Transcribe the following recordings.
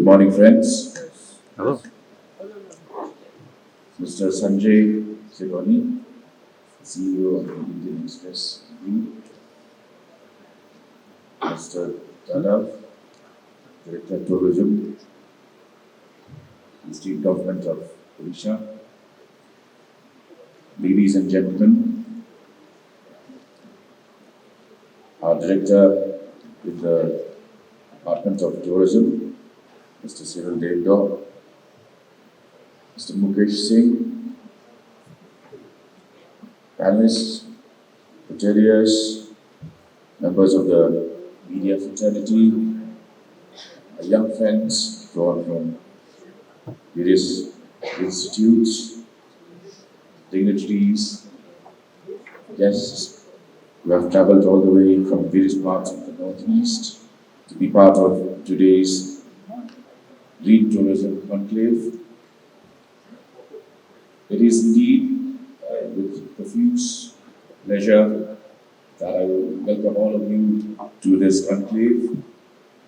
morning, friends. Hello. Mr. Sanjay Sironi, CEO of the Indian Express Group. Mr. Tadav, Director of Tourism, the State Government of Odisha. Ladies and gentlemen, our Director in the Department of Tourism, Mr. Lyngdoh, Mr. Mukesh Singh, panelists, hoteliers, members of the media fraternity, our young friends drawn from various institutes, dignitaries, guests who have travelled all the way from various parts of the Northeast to be part of today's Green Tourism Conclave. It is indeed with profuse pleasure that I will welcome all of you to this conclave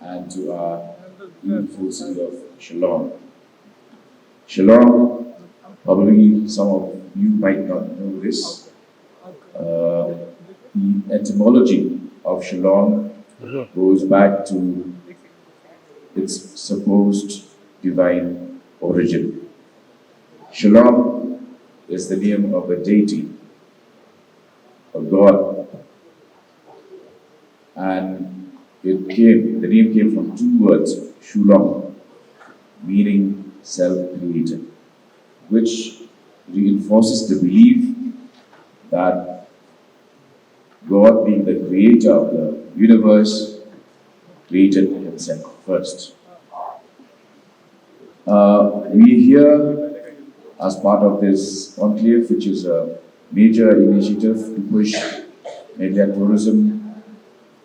and to our beautiful city of Shillong. Shillong, probably some of you might not know this. The etymology of Shillong goes back to its supposed divine origin. Shillong is the name of a deity, a god, and the name came from two words, Shillong, meaning self-created, which reinforces the belief that God, being the creator of the universe, created himself first. We here, as part of this conclave, which is a major initiative to push Meghalaya Tourism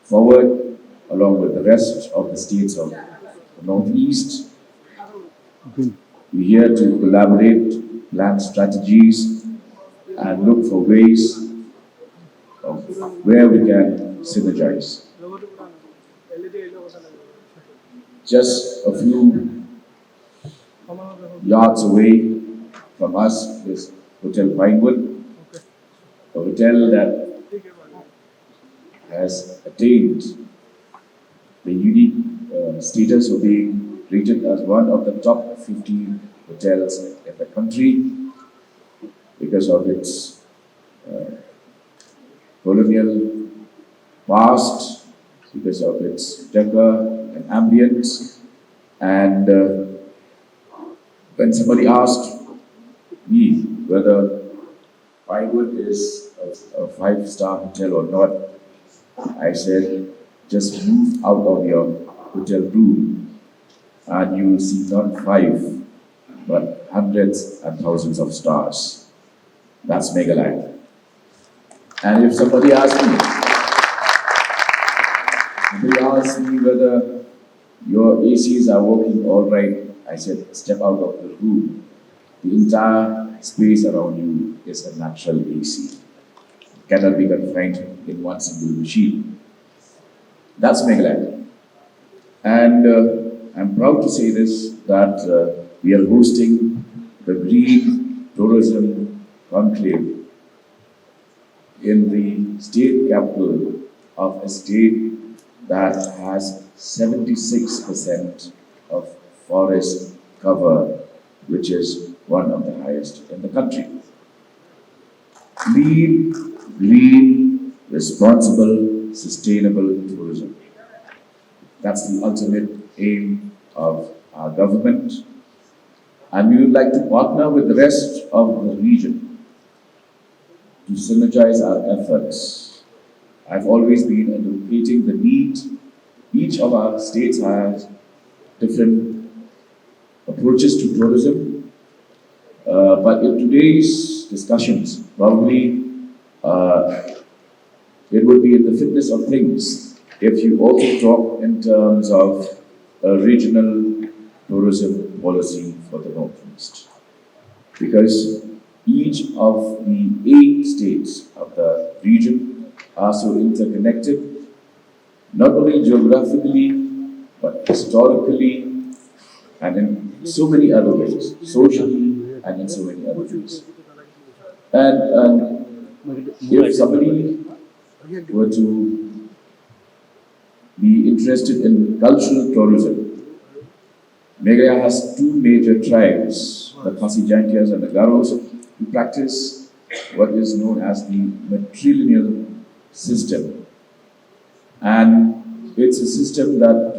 forward, along with the rest of the states of the Northeast. We're here to collaborate, plan strategies, and look for ways of where we can synergize. Just a few yards away from us is Hotel Pinewood, a hotel that has attained the unique status of being rated as one of the top 50 hotels in the country because of its colonial past, because of its decor and ambience. And when somebody asked me whether Pinewood is a five-star hotel or not, I said, just move out of your hotel room and you will see not 5, but hundreds and thousands of stars. That's Meghalaya. And if somebody asks me whether your ACs are working all right, I said, step out of the room. The entire space around you is a natural AC. It cannot be confined in one single machine. That's Meghalaya. And I'm proud to say this, that we are hosting the Green Tourism Conclave in the state capital of a state that has 76% of forest cover, which is one of the highest in the country. Clean, green, responsible, sustainable tourism. That's the ultimate aim of our government. And we would like to partner with the rest of the region to synergize our efforts. I've always been advocating the need. Each of our states has different approaches to tourism. But in today's discussions, probably it would be in the fitness of things if you also talk in terms of a regional tourism policy for the Northeast. Because each of the 8 states of the region are so interconnected, not only geographically, but historically, and in so many other ways, socially and in so many other ways. And if somebody were to be interested in cultural tourism, Meghalaya has two major tribes, the Khasi Jaintias and the Garos, who practice what is known as the matrilineal system. And it's a system that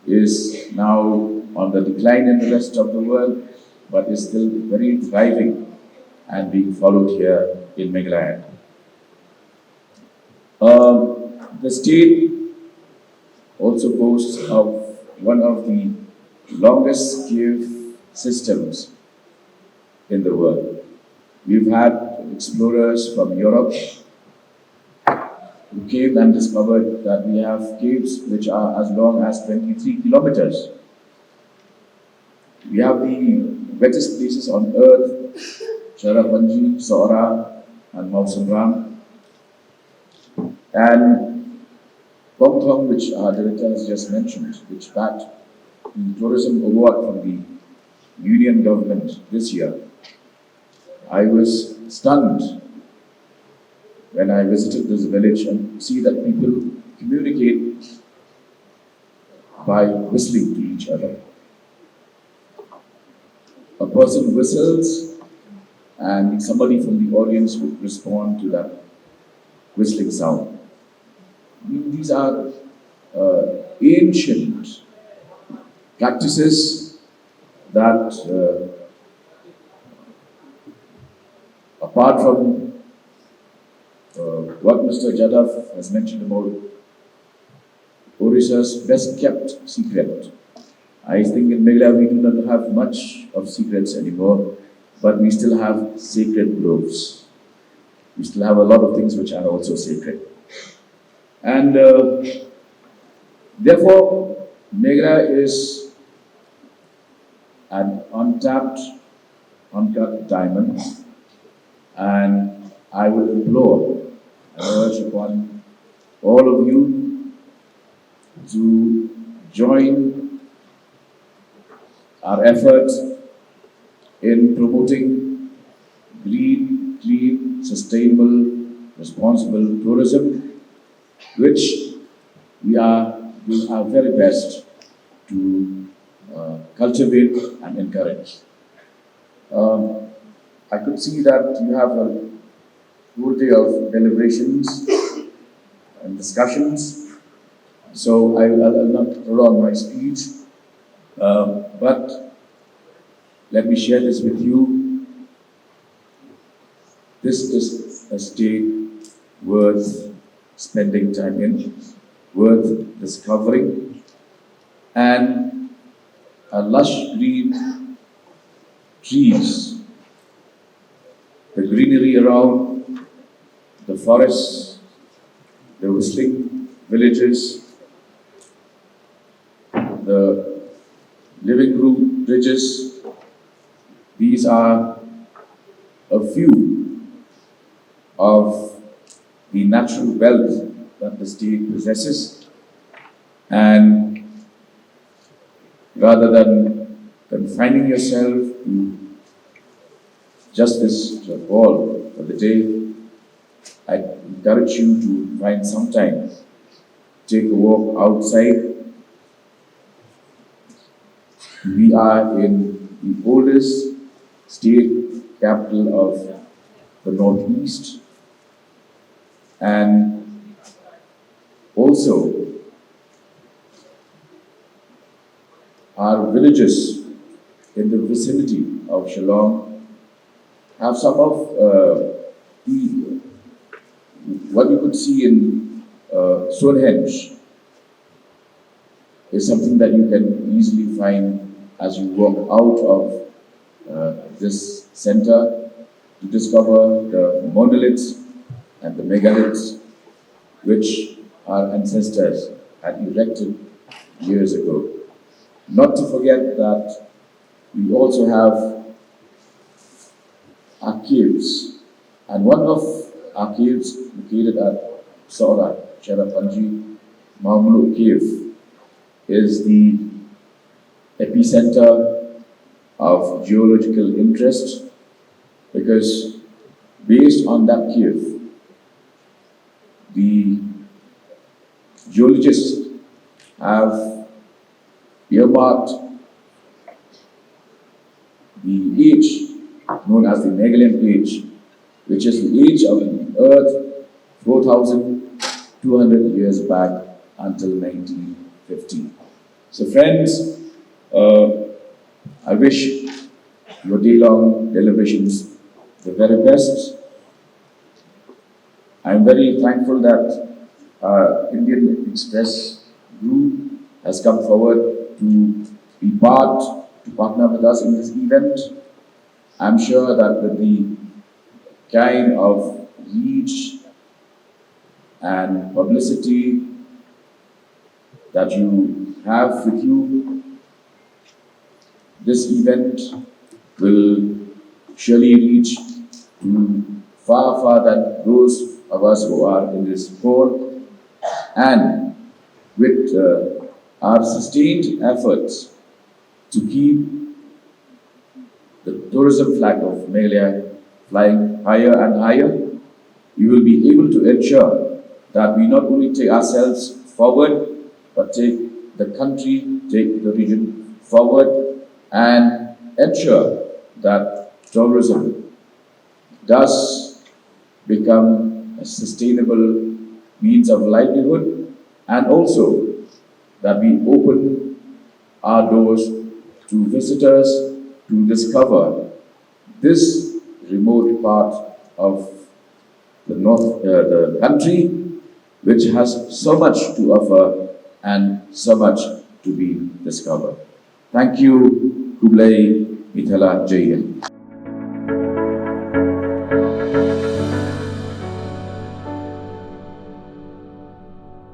is now on the decline in the rest of the world, but is still very thriving and being followed here in Meghalaya. The state also boasts of one of the longest cave systems in the world. We've had explorers from Europe who came and discovered that we have caves which are as long as 23 kilometers. We have the wettest places on earth, Cherrapunji, Saura, and Mausamram. And Kongthong, which our director has just mentioned, which backed the tourism award from the union government this year. I was stunned when I visited this village and see that people communicate by whistling to each other. A person whistles and somebody from the audience would respond to that whistling sound. These are ancient practices that, apart from what Mr. Jadhav has mentioned about Odisha's best kept secret, I think in Meghalaya we do not have much of secrets anymore, but we still have sacred groves. We still have a lot of things which are also sacred. And therefore, Meghalaya is an untapped, uncut diamond, and I would implore and urge upon all of you to join our efforts in promoting green, clean, sustainable, responsible tourism, which we are doing our very best to cultivate and encourage. I could see that you have a full day of deliberations and discussions, so I'll not prolong my speech, but let me share this with you. This is a state worth spending time in, worth discovering, and a lush green trees, the greenery around, the forests, the whistling villages, the living room bridges. These are a few of the natural wealth that the state possesses, and rather than confining yourself to just this call for the day, I encourage you to find some time, take a walk outside. We are in the oldest state capital of the Northeast, and also our villages in the vicinity of Shillong have some of what you could see in Stonehenge is something that you can easily find as you walk out of this center to discover the monoliths and the megaliths which our ancestors had erected years ago. Not to forget that we also have our caves, and one of our caves located at Saura, Cherrapunji, Cave, is the epicenter of geological interest, because based on that cave, the geologists have earmarked the age known as the Meghalaya age, which is the age of the Earth 4,200 years back until 1950. So friends, I wish your day-long deliberations the very best. I am very thankful that Indian Express Group has come forward to partner with us in this event. I'm sure that with the kind of reach and publicity that you have with you, this event will surely reach to far than those of us who are in this call. And with our sustained efforts to keep the tourism flag of Meghalaya flying higher and higher, we will be able to ensure that we not only take ourselves forward, but take the country, take the region forward, and ensure that tourism does become a sustainable means of livelihood, and also that we open our doors to visitors to discover this remote part of the country, which has so much to offer and so much to be discovered. Thank you. Kublai Mithala Jai Hind.